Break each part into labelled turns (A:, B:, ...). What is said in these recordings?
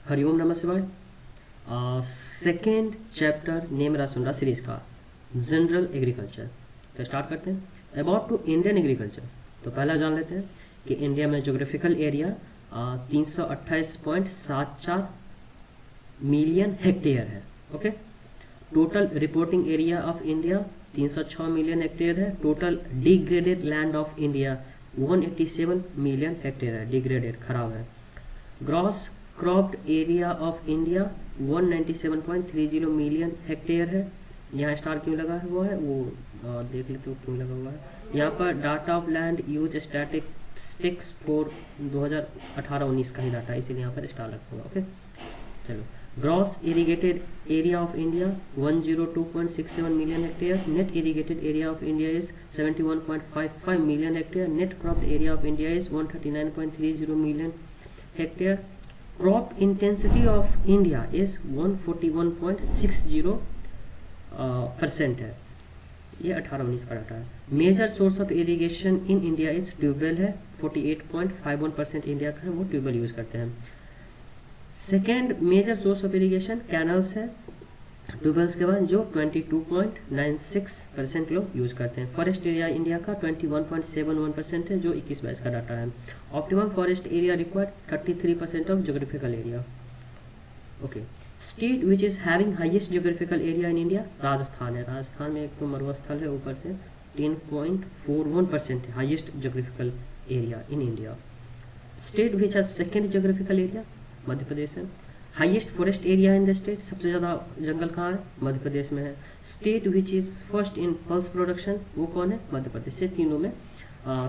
A: हरिओम नमः शिवाय। Second chapter ने मेरा सुन रहा सीरीज का जनरल एग्रीकल्चर। तो स्टार्ट करते हैं। About to Indian agriculture. तो पहला जान लेते हैं कि इंडिया में जोग्राफिकल एरिया 328.74 मिलियन हेक्टेयर है। Okay. Total reporting area of India 306 million hectare है। Total degraded land of India 187 million hectare है। डिग्रेडेड, खराब है। Gross cropped area of India 197.30 million hectare है। यहाँ स्टार क्यों लगा हुआ है वो देख लेते हो क्यों लगा हुआ है। यहाँ पर data of land use statistics for 2018-19 का ही डाटा है, इसीलिए यहाँ पर स्टार लगा हुआ। ओके, चलो। Gross irrigated area of India 102.67 million hectare. Net irrigated area of India is 71.55 million hectare. Net cropped area of India is 139.30 million hectare. Crop intensity of India is 141.60% है। ये 18-19 का डाटा है। Major source of irrigation in India is tubewell है। 48.51% India का है वो tubewell use करते हैं। Second major source of irrigation canals है ट्यूबवेल्स के बाद, जो 22.96% लोग यूज करते हैं। फॉरेस्ट एरिया इंडिया का 21.71% है, जो 21-22 का डाटा है। Optimum forest area required 33% of geographical area. Okay. State which is having highest geographical area in India, Rajasthan है। राजस्थान में एक तो मरुस्थल है, ऊपर से 10.41% है highest geographical area in India. State which has second geographical area, Madhya Pradesh है। Highest forest area in the state, सबसे ज़्यादा जंगल कहाँ है, मध्य प्रदेश में है। State which is first in pulse production, वो कौन है, मध्य प्रदेश से। तीनों में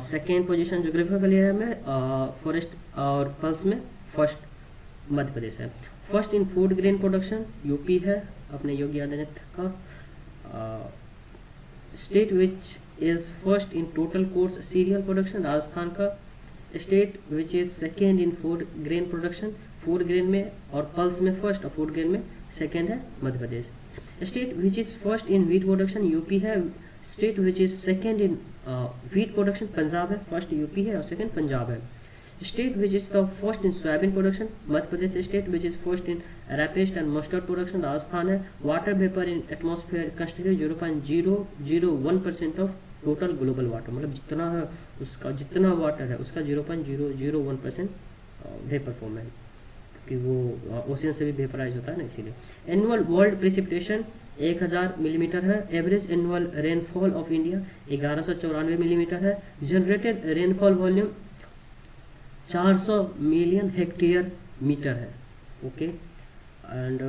A: सेकेंड पोजीशन जोग्राफिकल एरिया में, फॉरेस्ट और पल्स में फर्स्ट मध्य प्रदेश है। First in food grain production UP है, अपने योगी आदित्यनाथ का। State which is first in total coarse cereal production, Rajasthan का। State which is second in food grain production, food grain में और पल्स में फर्स्ट और फूड ग्रेन में सेकेंड है Madhya Pradesh. State which is first in wheat production UP है। State which is second in wheat production Punjab है, first UP है और सेकेंड पंजाब है। State which is the first in soybean production, Madhya Pradesh. State which is first in rapeseed and mustard production, Rajasthan है। Water vapour in atmosphere constitute 0.001% of total global water, मतलब जितना है उसका, जितना वाटर है उसका 0.001% वेपर फॉर्म है, कि वो ओशियन से भी वेपराइज होता है ना, इसीलिए। एनुअल वर्ल्ड प्रेसिपिटेशन 1000 मिलीमीटर है। Average annual rainfall of India 1194 millimetre है। Generated rainfall volume 400 million hectare metre है। Okay. And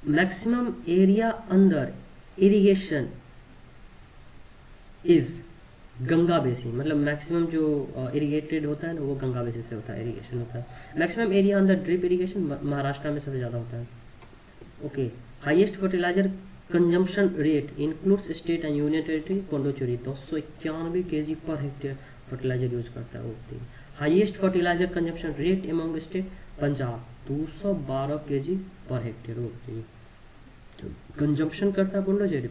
A: maximum area under irrigation is Ganga basin, मतलब मैक्सिमम जो इरिगेटेड होता है ना वो गंगा बेसिन से होता है, इरिगेशन होता है। Maximum area under drip irrigation Maharashtra में सबसे ज़्यादा होता है। Okay. Highest fertiliser consumption rate includes state and union territory, Puducherry 291 kg per hectare fertiliser use करता है। Okay. Highest fertiliser consumption rate among state, Punjab 212 kg per hectare. Okay. तो consumption करता है पोंडुचेरी,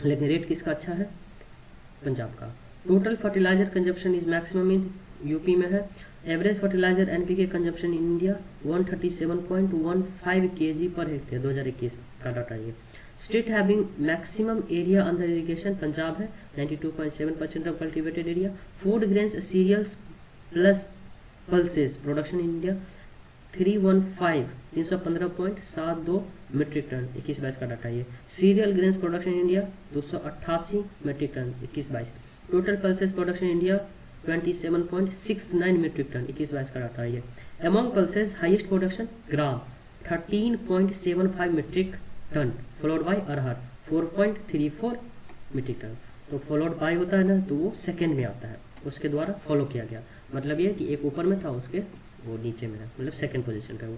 A: लेकिन रेट किसका अच्छा है, पंजाब का। Total fertiliser consumption is maximum in UP में है। Average fertiliser NPK consumption in India 137.15 kg per hectare, 2021 का डाटा ये। State having maximum area under irrigation, Punjab है 92.7% of cultivated area. Food grains cereals plus pulses production in India 315.72 metric ton, 21-22 का data ये। Cereal grains production India 288 metric ton, 21-22। Total pulses production India 27.69 metric ton, 21-22 का data ये। Among pulses highest production gram 13.75 metric ton, followed by arhar 4.34 metric ton. तो followed by होता है ना, तो वो सेकेंड में आता है, उसके द्वारा फॉलो किया गया। मतलब ये कि एक ऊपर में था, उसके वो नीचे में है, मतलब सेकंड पोजीशन पे वो।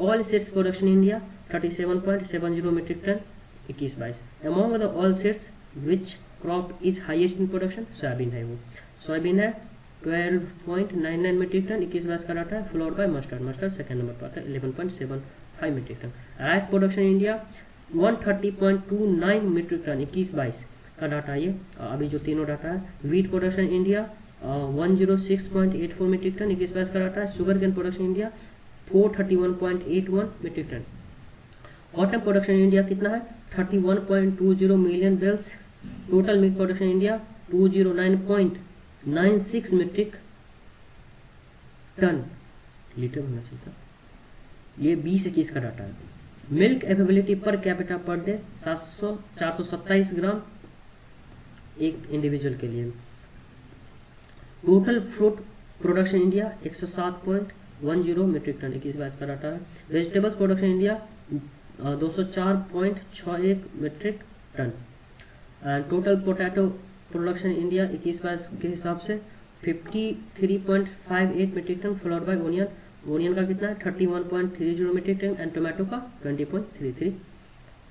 A: Oil seeds production India 37.70 metric ton, 21-22। Among the oil seeds which crop is highest in production, soybean है वो। सोयाबीन है 12.99 मीट्रिक टन, 21-22 का डाटा है। Followed by mustard, mustard second number पर आता है 11.75 metric ton. Rice production India 130.29 metric ton, 21-22 का data ये, अभी जो तीनों डाटा है। Wheat production India 106.84 metric ton, 21-22 का डाटा है। Sugar cane production India 431.81 metric ton. Cotton production India कितना है 31.20 million bales. Total milk production India 209.96 metric ton, litre होना चाहिए था। ये 2021 का डाटा है। Milk availability per capita per day 427 gram एक इंडिविजुअल के लिए। Total fruit production India 107.10 metric ton 21-22 का डाटा है। Vegetables production India 204.61 metric ton. And total potato production India 21-22 के हिसाब से 53.58 metric ton, followed by onion का कितना है 31.30 मीट्रिक टन एंड टोमेटो का 20.33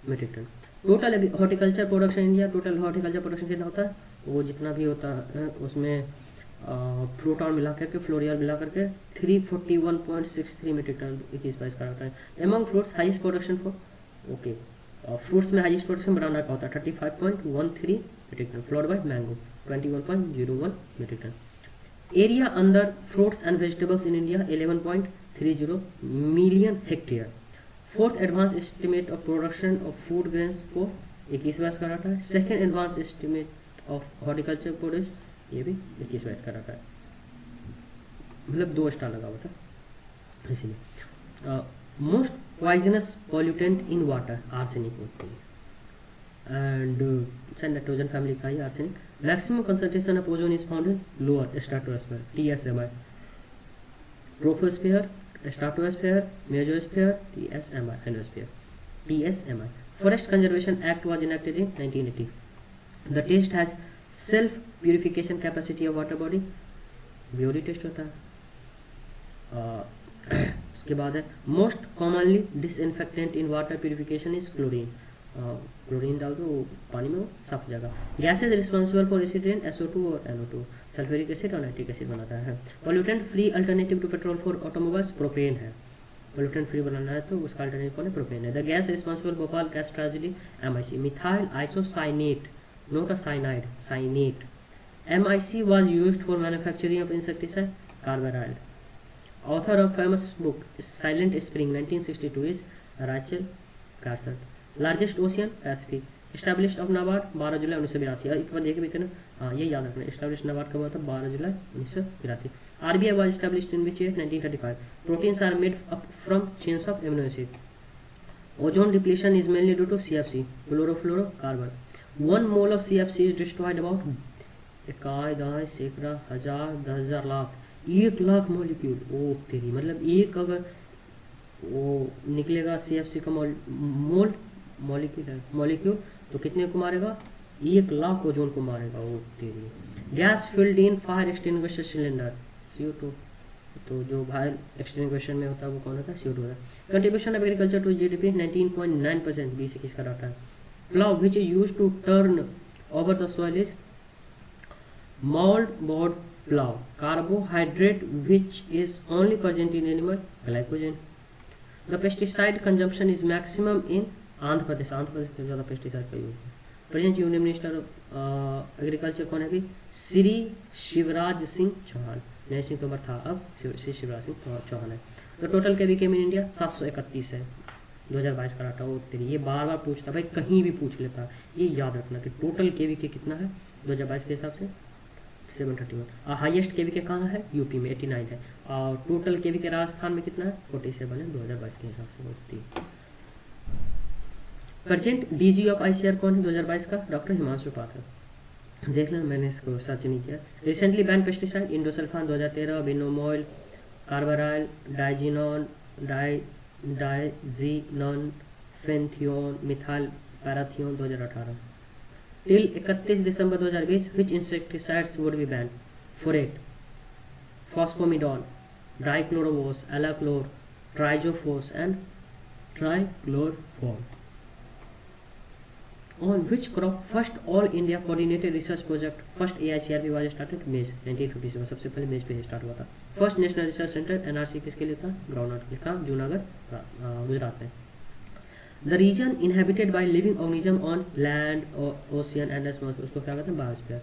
A: metric ton. Total horticulture production India, total horticulture production कितना होता है वो जितना भी होता है उसमें फ्रूट और मिला करके फ्लोरियल मिला करके 341.63 मीट्रिक टन 21-22 का होता है। Among fruits highest production for okay fruits में हाईएस्ट प्रोडक्शन बनाना का होता है 35.13 metric ton, followed by mango 21.01 metric ton. Area under fruits and vegetables in India 11.30 million hectare. Fourth advance estimate of production of food grains for 21-22 का data है। Second advance estimate of horticulture produce ये भी 21-22 का data है, मतलब 2 star लगा हुआ था इसीलिए। Most poisonous pollutant in water arsenic होती है एंड नाइट्रोजन फैमिली का ही arsenic. Maximum concentration of ozone is found in lower stratosphere TSMI, troposphere, stratosphere, mesosphere, TSMI, endosphere TSMI। Forest conservation act was enacted in 1980। The test has self purification capacity of water body, ब्योरी test होता है। उसके बाद है most commonly disinfectant in water purification is chlorine. Chlorine डाल दो पानी में वो साफ हो जाएगा। Gases responsible for acid rain SO2 और NO2, सल्फ्यूरिक एसिड और नाइट्रिक एसिड बनाता है। Pollutant free alternative to petrol for automobiles propane है। पॉल्यूटेंट फ्री बनाना है तो उसका अल्टरनेटिव कौन है प्रोपेन है। The gas responsible Bhopal gas tragedy MIC, methyl isocyanate, not a cyanide, cyanate. MIC was used for manufacturing of insecticide carbaryl. Author of famous book Silent Spring 1962 is Rachel Carson. Largest ocean Pacific. Established of NABARD 12 जुलाई 1982। एक बार देखे भी थे ना, हाँ ये याद रखना। Established NABARD कब हुआ था 12 जुलाई 1982। RBI was established in which year 1935. Proteins are made up from chains of amino acid. Ozone depletion is mainly due to CFC, chlorofluorocarbon. 1 mole of CFC is destroyed about इकाई दाई सैकड़ा हजार 10,000 lakh 1 lakh molecule. ओ तेरी मतलब एक अगर वो निकलेगा CFC का मॉलिक्यूल तो कितने को मारेगा 1 लाख ओजोन को मारेगा। ओ तेरी। Gas filled in fire extinguisher cylinder CO2, तो जो फायर एक्सटिंग्विशर में होता है वो कौन होता है CO2 होता है। Contribution of agriculture to GDP 19.9%, 20-21 का डाटा है। Plough which is use to turn over the soil is moldboard plow. Carbohydrate which is only present in animal glycogen. The pesticide consumption is maximum in Andhra Pradesh में ज़्यादा pesticide का use है। Present union minister agriculture कौन है अभी श्री शिवराज सिंह चौहान। नए सिंह तोमर था, अब श्री शिवराज सिंह चौहान है। तो टोटल के वी के इन इंडिया 731 है 2022 का डाटा। वो तेरी ये बार बार पूछता भाई, कहीं भी पूछ लेता, ये याद रखना कि टोटल के वी के कितना है 2022 के हिसाब से 731। और हाईएस्ट के वी के कहाँ है यूपी में 89 है। और टोटल के वी के राजस्थान में कितना है 47 है 2022 के हिसाब से होती। प्रेजेंट DG ऑफ ICR कौन है 2022 का डॉक्टर हिमांशु पाठक। देख लेना, मैंने इसको सर्च नहीं किया। Recently ban pesticide endosulfan 2013, benomyl, carbaryl, diazinon, diazinon, fenthion, methyl parathion 2018। Till 31 December 2020 which insecticides would be ban? Phorate, phosphamidon, dichlorvos, alachlor, triazophos and trichlorfon. On which crop first all India coordinated research project first AICRP was started? मेज 1957, सबसे पहले मेज पे start हुआ था। First national research centre NRC किसके लिए था? ग्राउंडनट के लिए, कहाँ? जूनागढ़ गुजरात में। The region inhabited by living organism on land ocean and atmosphere, उसको क्या कहते हैं? Biosphere.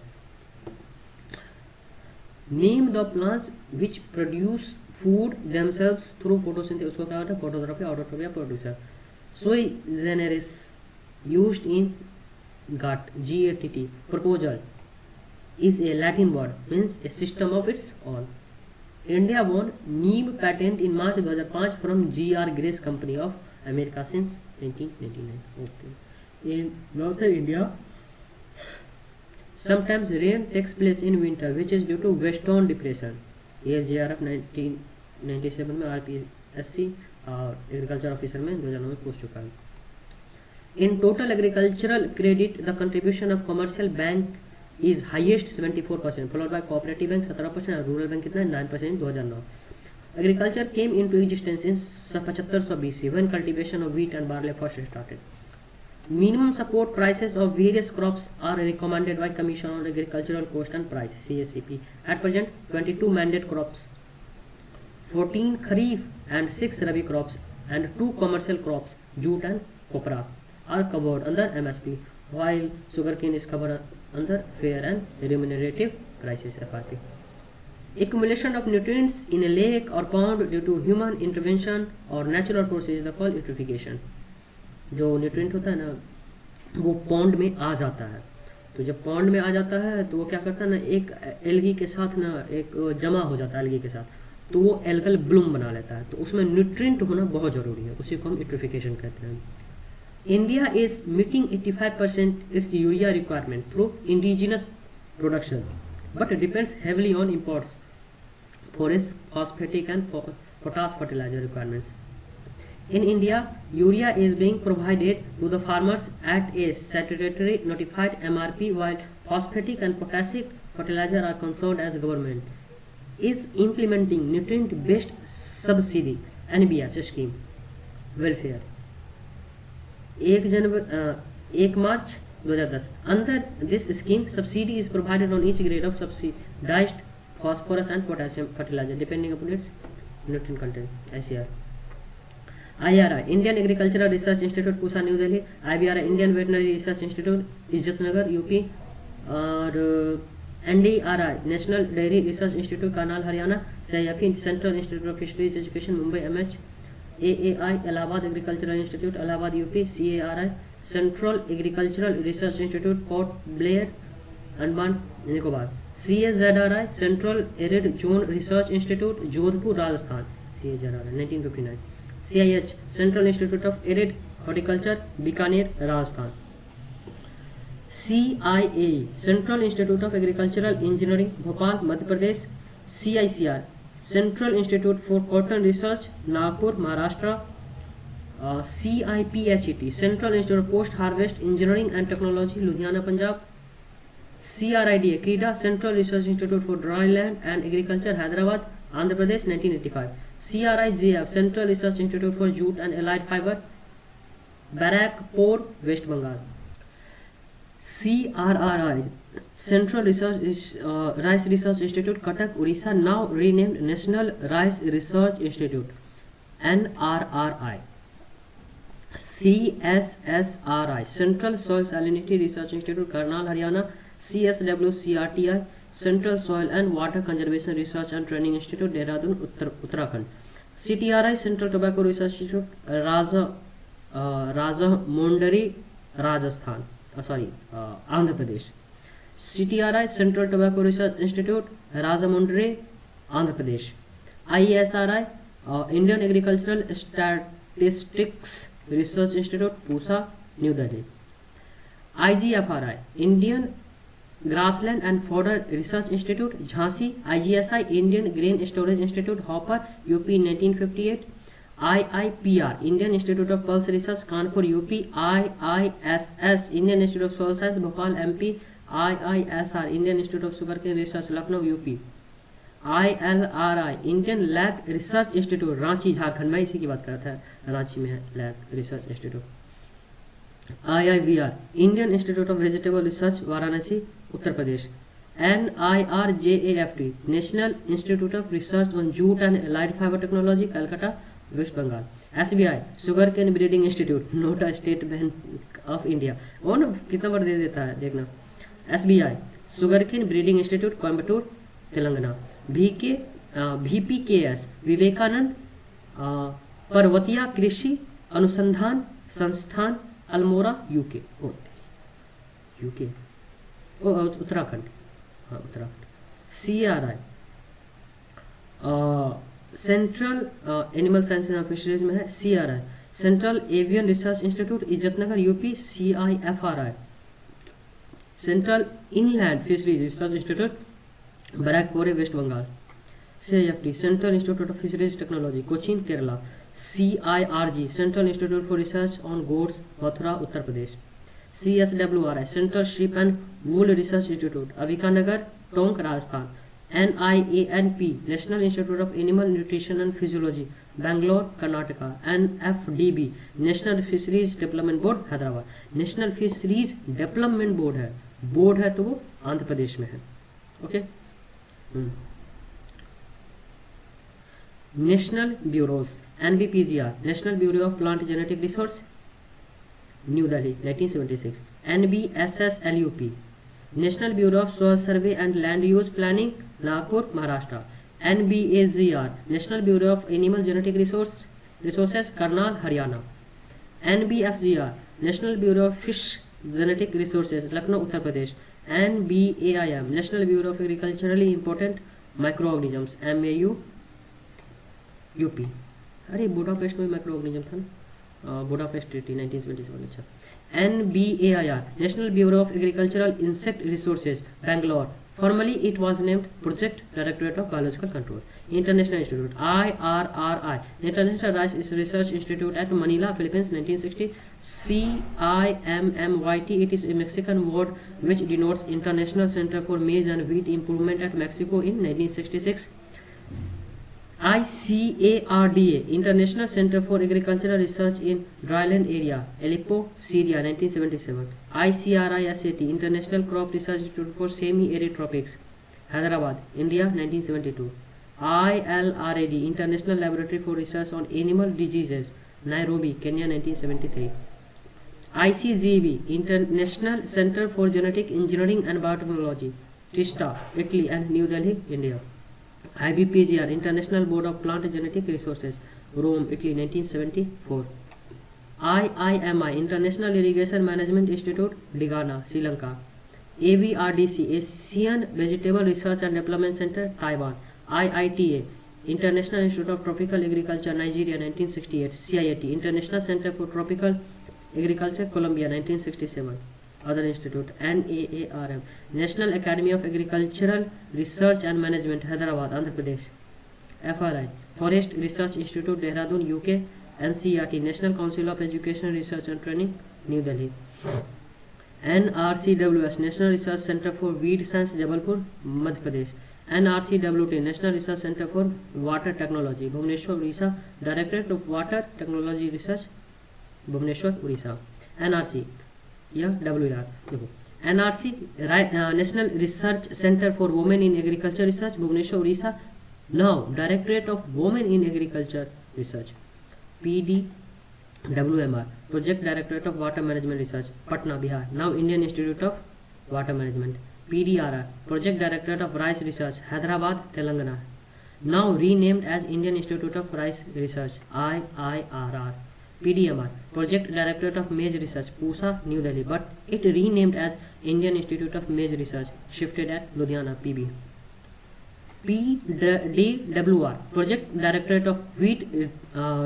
A: Name the plants which produce food themselves through photosynthesis, उसको क्या होता है, फोटोग्राफी, ऑटोट्रोफी या producer. Sui generis used in GATT, GATT, proposal is a Latin word, means a system of its own. India won NEEM patent in March 2005 from GR Grace Company of America since 1999. Okay. In northern India, sometimes rain takes place in winter, which is due to Western depression. ये JRF 1997 में RPSC और agriculture officer में 2009 में पूछ चुका है। In total agricultural credit, the contribution of commercial bank is highest 74%, followed by cooperative bank 17% और rural bank कितना 9% 2009. Agriculture came into existence in 7500 BC when cultivation of wheat and barley first started. Minimum support prices of various crops are recommended by Commission on Agricultural Cost and Price (CACP). At present, 22 mandate crops, 14 kharif and 6 rabi crops, and 2 commercial crops, jute and copra, are covered under MSP, while sugarcane is covered under fair and remunerative prices (FRP). Accumulation of nutrients in a lake or pond due to human intervention or natural process is called eutrophication. जो nutrient होता है ना वो pond में आ जाता है, तो जब पॉन्ड में आ जाता है तो वो क्या करता है ना, एक एल्गी के साथ ना एक जमा हो जाता है एल्गी के साथ, तो वो एल्गल ब्लूम बना लेता है, तो उसमें न्यूट्रिएंट होना बहुत ज़रूरी है, उसी को हम यूट्रोफिकेशन कहते हैं। India is meeting 85% its urea requirement through indigenous production but depends heavily on imports for its phosphatic and potash fertiliser requirements. In India, urea is being provided to the farmers at a statutory notified MRP, while phosphatic and potassic fertilizer are concerned as government is implementing nutrient-based subsidy (NBS) scheme welfare. 1 March 2010. Under this scheme, subsidy is provided on each grade of subsidized phosphorus and potassium fertilizer depending upon its nutrient content. ICR. IRI, Indian Agricultural Research Institute, Pusa, new Delhi. IVRI, Indian Veterinary Research Institute, Izzatnagar, UP. और NDRI, National Dairy Research Institute, Karnal, Haryana. CIFI, Central Institute of Fisheries Education, Mumbai, MH। AAI, Allahabad agricultural institute, Allahabad, UP. CARI, Central Agricultural Research Institute, port Blair, Andaman Nicobar. CSZRI, Central Arid Zone Research Institute, Jodhpur, Rajasthan. CSZRI 1959। CIH, Central Institute of Arid Horticulture, Bikaner, Rajasthan. CIAE, Central Institute of Agricultural Engineering, Bhopal, Madhya Pradesh. CICR, Central Institute for Cotton Research, Nagpur, Maharashtra. CIPHET, Central Institute of Post Harvest Engineering and Technology, Ludhiana, Punjab. CRIDA, क्रीडा, Central Research Institute for Dryland and Agriculture, Hyderabad, Andhra Pradesh, 1985। CRIJF, Central Research Institute for Jute and Allied Fiber, Barrackpore, West Bengal. CRRI, Central Rice Research Institute, Cuttack, Orissa, now renamed National Rice Research Institute, NRRI। CSSRI, Central Soil Salinity Research Institute, Karnal, Haryana. CSWCRTI, Central Soil and Water Conservation Research and Training Institute, Dehradun, Uttarakhand. CTRI, Central Tobacco Research Institute, Rajahmundry, Rajasthan, Andhra Pradesh. CTRI, Central Tobacco Research Institute, Rajahmundry, Andhra Pradesh. ISRI, Indian Agricultural Statistics Research Institute, Pusa, new Delhi. IGFRI, Indian Grassland and Fodder Research Institute, Jhansi. IGSI, Indian Grain Storage Institute, hopper, UP, 1958। IIPR, Indian Institute of Pulse Research, Kanpur, UP. IISS, Indian Institute of Soil Science, Bhopal, MP। IISR, Indian Institute of Sugarcane Research, Lucknow, UP. ILRI, Indian Lab Research Institute, Ranchi, Jharkhand. मैं इसी की बात कर रहा था, रांची में है lab research institute. IIVR, Indian Institute of Vegetable Research, Varanasi, Uttar Pradesh. NIRJAFT, National Institute of Research on Jute and Allied Fiber Technology, Calcutta, West Bengal. SBI, Sugarcane Breeding Institute, Noida, State Bank of India. वो ना कितना बार दे देता है, देखना। SBI, Sugarcane Breeding Institute, Coimbatore, Telangana. VK VPKS Vivekananda पर्वतीय कृषि अनुसंधान संस्थान अल्मोड़ा यूके यूके उत्तराखंड, हाँ Uttarakhand. CRI central animal science and fisheries में है CRI central avian research institute Izzatnagar UP. CIFRI central inland fisheries research institute Barrackpore West Bengal. CIFT central institute of fisheries technology Cochin Kerala. CIRG central institute for research on goats Mathura Uttar Pradesh. CSWRI central sheep and wool research institute Avikanagar Tonk Rajasthan. NIANP national institute of animal nutrition and physiology Bangalore Karnataka. NFDB national fisheries development board Hyderabad. National fisheries development board है तो वो आंध्र प्रदेश में है। Okay. National bureaus NBPGR national bureau of plant genetic resource new Delhi 1976। NBSSLUP national bureau of soil survey and land use planning Nagpur Maharashtra. NBAGR national bureau of animal genetic resources Karnal Haryana. NBFGR national bureau of fish genetic resources Lucknow Uttar Pradesh. NBAIM national bureau of agriculturally important micro organisms MAU UP. अरे Budapest में micro organism था ना, Budapest treaty 1977। अच्छा। NBAIR national bureau of agricultural insect resources Bangalore. Formally it was named project directorate of biological control. International institute IRRI international rice research institute eight Manila Philippines 1960। CIMMYT it is a Mexican word which denotes International Center for Maize and Wheat Improvement at Mexico in 1966। ICARDA International Center for Agricultural Research in Dryland Area Aleppo Syria 1977। ICRISAT International Crop Research Institute for Semi-Arid Tropics Hyderabad India 1972। ILRAD International Laboratory for Research on Animal Diseases Nairobi Kenya 1973। ICGB International Center for Genetic Engineering and Biotechnology Trista Italy and New Delhi India। IBPGR International Board of Plant Genetic Resources Rome Italy 1974। IIMI International Irrigation Management Institute Digana Sri Lanka। AVRDC Asian Vegetable Research and Development Center Taiwan। IITA International Institute of Tropical Agriculture Nigeria 1968। CIAT International Center for Tropical Agriculture Colombia 1967। Other institute NAARM National Academy of Agricultural Research and Management Hyderabad Andhra Pradesh। FRI Forest Research Institute Dehradun UK। NCERT National Council of Education Research and Training New Delhi। NRCWS National Research Center for Weed Science Jabalpur Madhya Pradesh। NRCWT National Research Center for Water Technology Bhubaneswar Odisha। Directorate of Water Technology Research Bhubaneswar Odisha। NRC या WR देखो NRC national research centre for women in agriculture research Bhubaneswar Orissa. Now directorate of women in agriculture research PDWMR project directorate of water management research Patna Bihar. Now Indian institute of water management. PDRR project directorate of rice research Hyderabad Telangana. Now renamed as Indian institute of rice research IIRR। PDMR Project Directorate of Maize Research Pusa New Delhi but it renamed as Indian Institute of Maize Research shifted at Ludhiana PB। PDWR Project Directorate of Wheat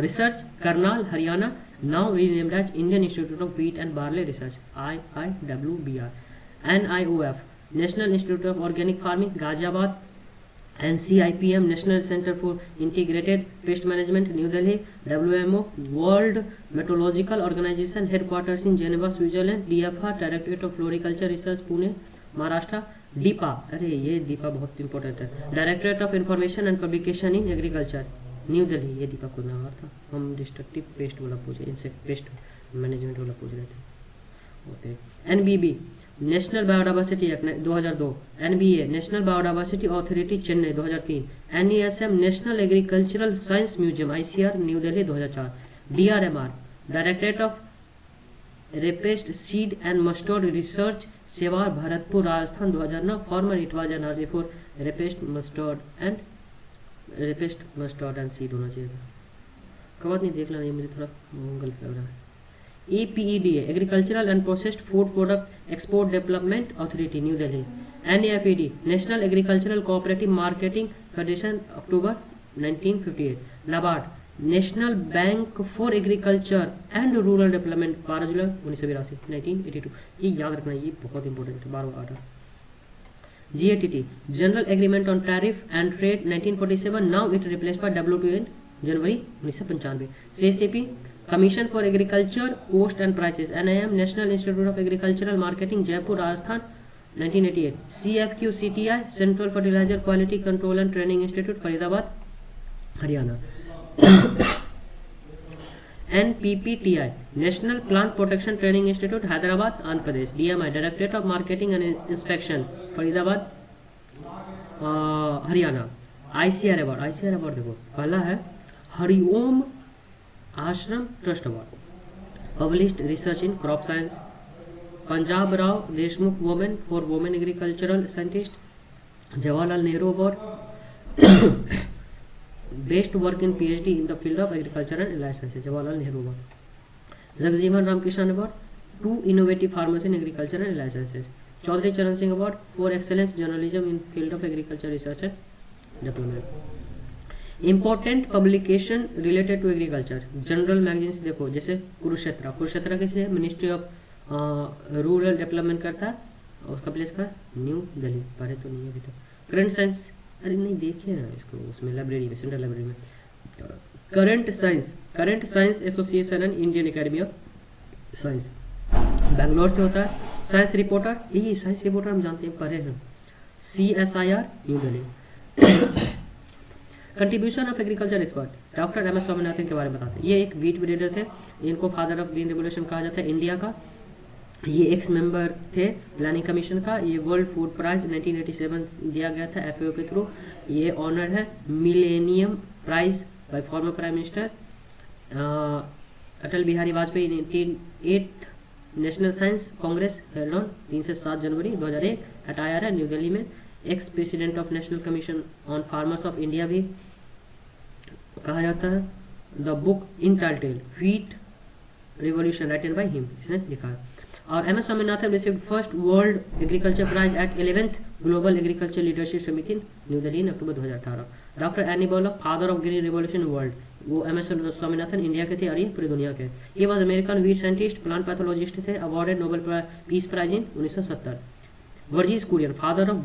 A: Research Karnal Haryana now renamed as Indian Institute of Wheat and Barley Research IIWBR। NIOF National Institute of Organic Farming Ghaziabad। NCIPM National Center for Integrated Pest Management New Delhi। WMO World Meteorological Organization Headquarters in Geneva Switzerland। DFR Directorate of Floriculture Research Pune Maharashtra. DIPA अरे ये DIPA बहुत important है Directorate of Information and Publication in Agriculture new Delhi. ये DIPA को नाम था, हम destructive paste वाला पूछे इंसेक्ट पेस्ट मैनेजमेंट वाला पूछ रहे थे। NBB national biodiversity act 2002। NBA national biodiversity authority Chennai 2003। NESM national agricultural science museum ICR new Delhi 2004। DRMR directorate of रेपेस्ट seed and mustard research सेवा Bharatpur Rajasthan 2009। Farmer it was an RG for रेपेस्ट mustard and रिपेस्ट mustard and seed होना चाहिए था। कबात नहीं देख लेना, ये मुझे थोड़ा गलत लग रहा है। EPEDA agricultural and processed food product export development authority new Delhi. NAFED national agricultural cooperative marketing federation October 1958। NABARD national bank for agriculture and rural development 12 जुलाई 1982। ये याद रखना, ये बहुत इंपॉर्टेंट है, बार बार आता। GATT general agreement on tariff and trade 1947, now it replaced by WTO in January 1995। CCP commission for agriculture cost and prices. NIM national institute of agricultural marketing Jaipur Rajasthan 1988। CFQ CTI central fertiliser quality control and training institute Faridabad Haryana. NPPTI national plant protection training institute Hyderabad Andhra Pradesh. DMI directorate of marketing and inspection Faridabad Haryana. ICR award देखो, पहला है हरिओम आश्रम trust award. Published research in crop science. Punjab Rao Deshmukh women for women agricultural scientist. Jawaharlal Nehru award best work in PhD in the field of agriculture and life sciences, Jawaharlal Nehru award. Jagjivan Ramkrishna award to innovative farmers in agriculture and life sciences. Chaudhary Charan Singh award for excellence journalism in field of agriculture research and development. Important publication related to agriculture general magazines देखो, जैसे कुरुक्षेत्र किसने ministry of rural development करता है, उसका place का new Delhi, पढ़े तो नहीं अभी तक। करंट साइंस, अरे नहीं देखिए ना इसको, उसमें लाइब्रेरी में, सेंट्रल लाइब्रेरी में। Current science association and Indian academy of science Bangalore से होता है। साइंस रिपोर्टर, यही साइंस रिपोर्टर हम जानते हैं, पढ़े हैं। CSIR new Delhi. Contribution of agriculture expert doctor MS Swaminathan के बारे में बताते हैं। ये एक व्हीट ब्रीडर थे, इनको फादर ऑफ ग्रीन रेवोल्यूशन कहा जाता है इंडिया का। ये एक्स मेंबर थे प्लानिंग कमीशन का। ये वर्ल्ड फूड प्राइज 1987 दिया गया था FAO के थ्रू। ये ऑनर है millennium prize by former prime minister Atal Bihari Vajpayee. 98 national science congress held on 3 से 7 जनवरी 2001 एट IRA न्यू दिल्ली में। Ex president of national commission on farmers of India भी कहा जाता है। The book in title wheat revolution writed by him, इसने लिखा है। और MS Swaminathan received first world agriculture prize at 11th global agriculture leadership summit in new Delhi in October 2018। Doctor N Borlaug father of green revolution world, वो MS Swaminathan India के थे और ये पूरी दुनिया के। ये was American wheat scientist, plant pathologist थे, awarded Nobel peace prize in 1970। Varghese Kurien father of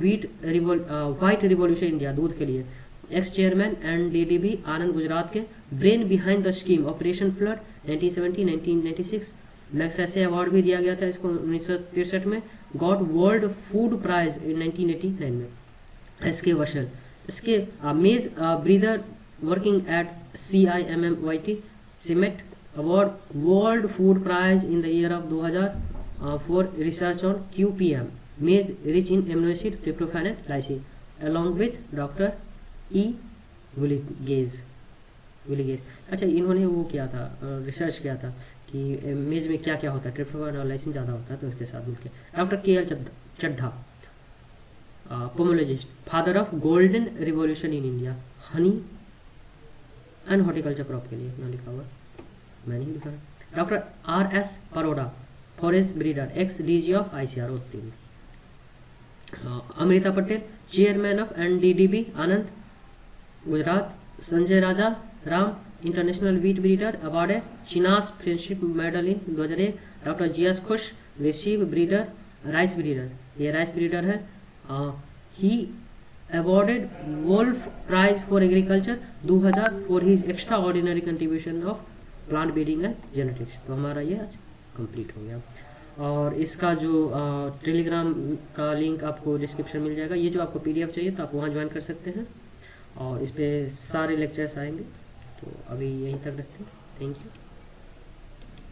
A: white revolution India, दूध के लिए। Ex chairman NDDB Anand Gujarat के। Brain behind the scheme operation flood 1970-1996। Magsaysay award भी दिया गया था इसको 1963 में। Got world food prize in 1989 में। SK वशल, इसके maize breeder working at CIMMYT CIMMYT award world food prize in the year of 2000 for research on QPM maize rich in amino acid tryptophan and lysine along with doctor E Villegas. अच्छा, इन्होंने वो किया था, research किया था कि मेज में क्या क्या होता है, ट्रिप्टोफैन और लाइसिन ज़्यादा होता है, तो उसके साथ मिलकर। Doctor KL Chadha pomologist, father of golden revolution in India, honey and horticulture crop के लिए ना लिखा हुआ, मैंने ही लिखा है। Doctor RS Paroda forest breeder, ex DG of ICR तीन। Amrita Patel chairman of NDDB Anand Gujarat. Sanjay Raja Ram international wheat breeder award China's friendship medal in 2001। Doctor GS Khush receive breeder rice breeder, ये राइस ब्रीडर है। He awarded Wolff prize for agriculture 2000 for his extraordinary contribution of plant breeding and genetics. तो हमारा ये आज complete हो गया। और इसका जो टेलीग्राम का लिंक आपको डिस्क्रिप्शन मिल जाएगा। ये जो आपको PDF चाहिए तो आप वहाँ ज्वाइन कर सकते हैं, और इस पर सारे लेक्चर्स आएंगे। तो अभी यहीं तक रखते हैं, थैंक यू।